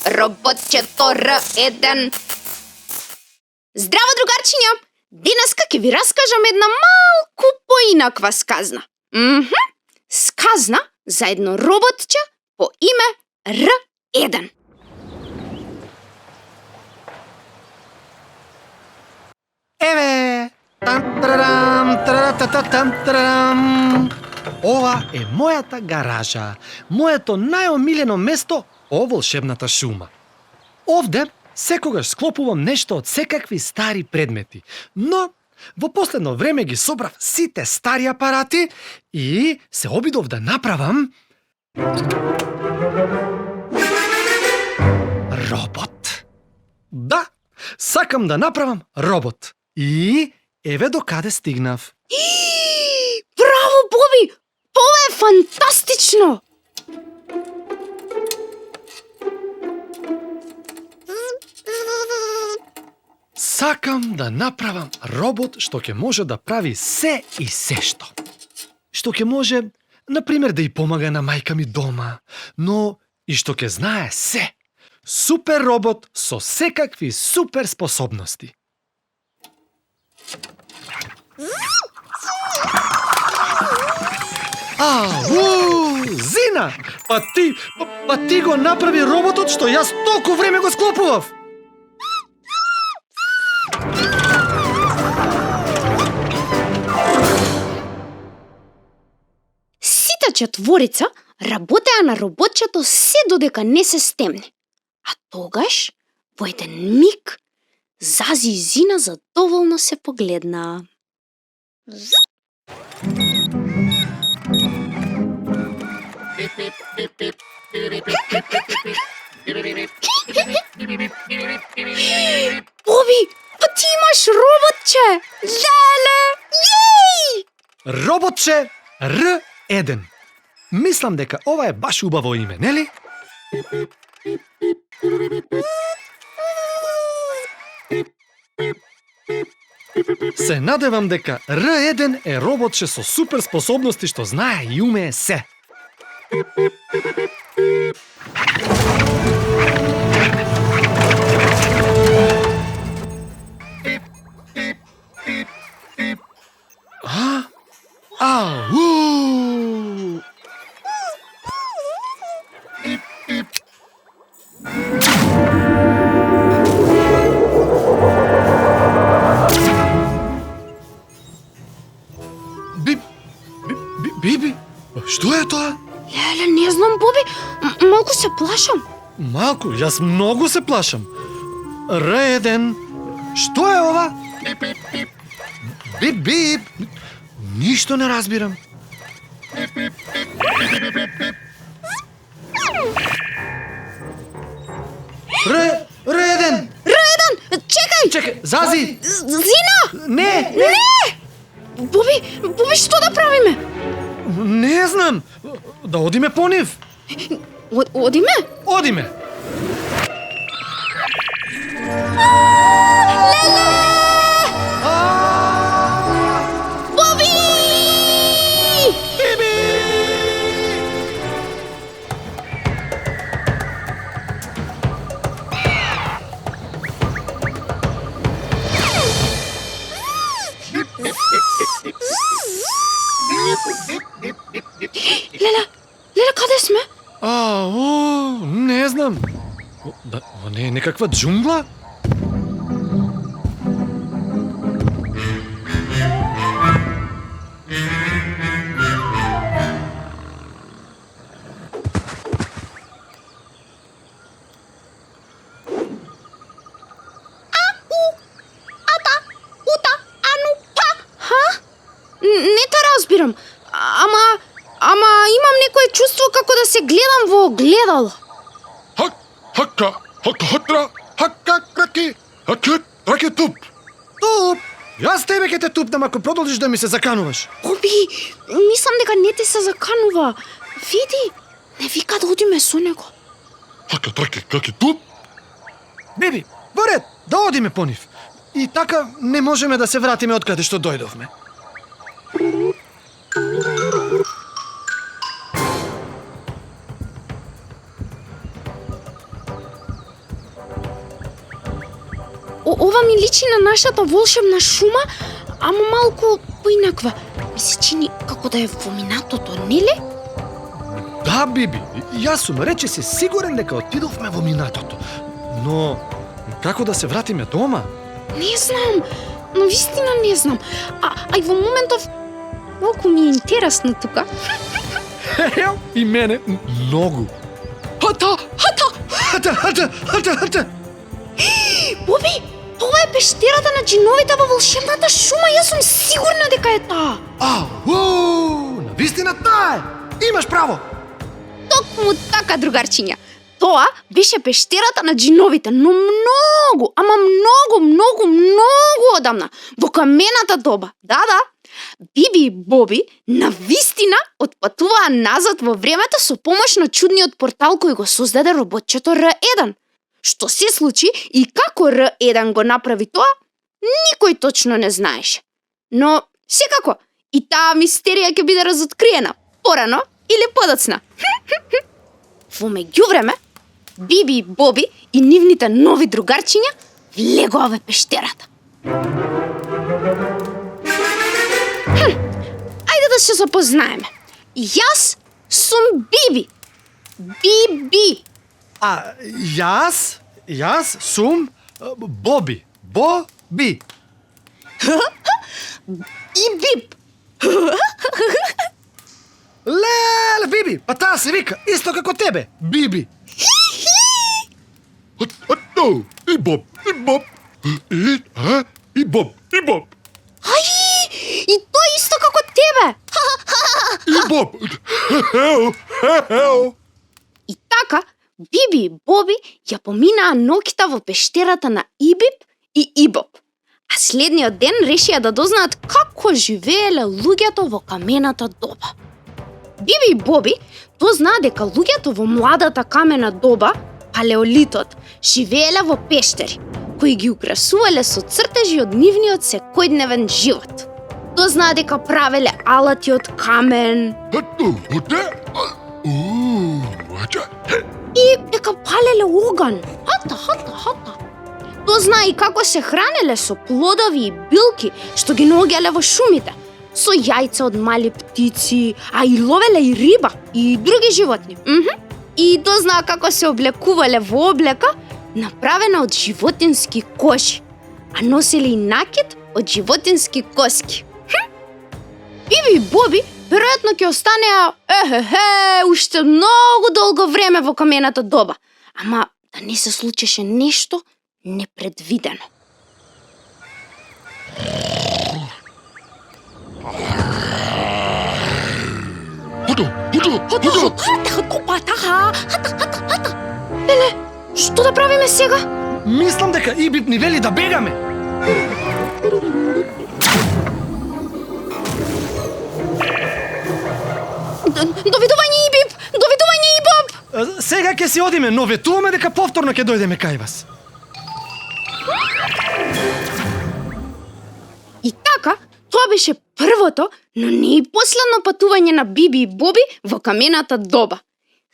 роботчето Р1. Здраво, другарчиња! Денеска ќе ви раскажам една малку поинаква сказна. Сказна за едно роботче по име Р1. Еве! Там-тарарам. Ова е мојата гаража, моето најомилено место о волшебната шума. Овде секогаш склопувам нешто од секакви стари предмети, но во последно време ги собрав сите стари апарати и се обидов да направам робот. Да, сакам да направам робот. И еве до каде стигнав. Браво, Боби! Ова е фантастично! Сакам да направам робот што ќе може да прави се и сешто. Што ќе може, например, да и помага на мајка ми дома, но и што ќе знае се. Супер робот со секакви супер способности. Зина! Па ти го направи роботот што јас толку време го склопував. Сите четворица работеа на роботчето се додека не се стемне. А тогаш, во еден миг, Зази и Зина задоволно се погледнаа. Боби, па ти имаш роботче! Леле! Јеј! Роботче Р1. Мислам дека ова е баш убаво име, нели? Се надевам дека Р1 е роботче со супер способности што знае и умее се. Ау! Биби, што е тоа? Леле, не знам, Боби, малку се плашам. Малку, јас многу се плашам. Р1, што е ова? Бип. Ништо не разбирам. Р1! Чекај, Зази! Зина! Не! Боби, што да правиме? Не знам. Да одиме по нив. Одиме? Одиме. Боби! Биби! Леле, каде сме? Не знам. Да, не е некаква џунгла? Не те разбирам. Ама имам некое чувство како да се гледам во огледало. Раки туп. Туп. Јас тебе ќе те тупнам ако продолжиш да ми се закануваш. Боби, мислам дека не ти се заканува. Види, не вика да одиме со него. Раки туп. Биби, во ред, да одиме по нив. И така не можеме да се вратиме од каде што дојдовме. Ова ми личи на нашата волшебна шума, ама малку поинаква. Ми се чини како да е во минатото, нели? Да, Биби, јас сум речиси сигурен дека отидовме во минатото. Но како да се вратиме дома? Не знам, но вистина не знам. А и во моментов малку ми е интересно тука. Ео, и мене многу. Хата! Боби, ова е пештерата на джиновите во волшебната шума, јас сум сигурна дека е таа. Навистина таа е. Имаш право. Токму така, другарчиња. Тоа беше пештерата на джиновите, но многу, ама многу одамна, во камената доба. Да. Биби и Боби навистина отпатуваа назад во времето со помош на чудниот портал кој го создаде роботчето R1. Што се случи и како R1 го направи тоа, никој точно не знаеше. Но, секако, и таа мистерија ќе биде разоткриена, порано или подоцна. Во меѓувреме, Биби и Боби и нивните нови другарчиња влегоа во пештерата. Ајде да се запознаеме. Јас сум Биби. Биби. А јас сум Боби. Боби. И Бип. Леле, Биби, па таа се вика исто како тебе, Биби. И Боб. И Боб. Ај, и тој исто како тебе. И Боб. И така, Биби и Боби ја поминаа ноќта во пештерата на Ибип и Ибоб. А следниот ден решија да дознаат како живееле луѓето во камената доба. Биби и Боби дознаа дека луѓето во младата камена доба, палеолитот, живееле во пештери, кои ги украсувале со цртежи од нивниот секојдневен живот. Дознаа дека правеле алати од камен и дека палеле оган. Хата. Дознаа и како се хранеле со плодови и билки што ги наоѓале во шумите, со јајца од мали птици, а и ловеле и риба и други животни. И дознаа како се облекувале во облека направена од животински кожи, а носеле и накид од животински коски. Биби и Боби веројатно ќе останеа уште многу долго време во камената доба, ама да не се случеше нешто непредвидено. Хата. Леле, што да правиме сега? Мислам дека Ибип ни вели да бегаме. Довидување Ибип! Довидување Ибоб! Сега ќе си одиме, но ветуваме дека повторно ќе дојдеме кај вас. И така, тоа беше првото, но не и последно патување на Биби и Боби во камената доба.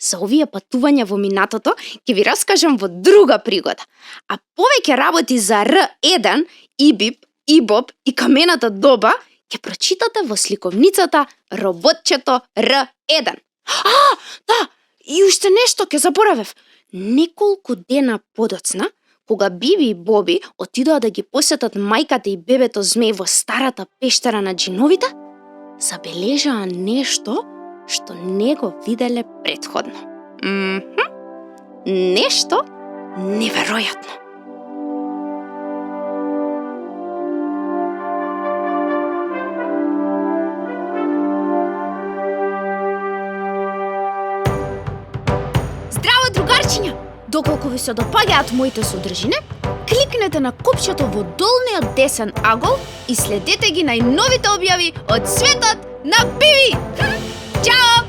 За овие патувања во минатото ќе ви раскажам во друга пригода. А повеќе работи за R1, Ибип, Ибоб и камената доба ќе прочитате во сликовницата Роботчето R1. Да, и уште нешто ќе заборавев. Неколку дена подоцна, кога Биби и Боби отидоа да ги посетат мајката и бебето змеј во старата пештера на джиновите, забележаа нешто што не го виделе претходно. Нешто неверојатно. Здраво, другарчиња! Доколку ви се допаѓаат моите содржини, кликнете на копчето во долниот десен агол и следете ги најновите објави од светот на Биби! Чао!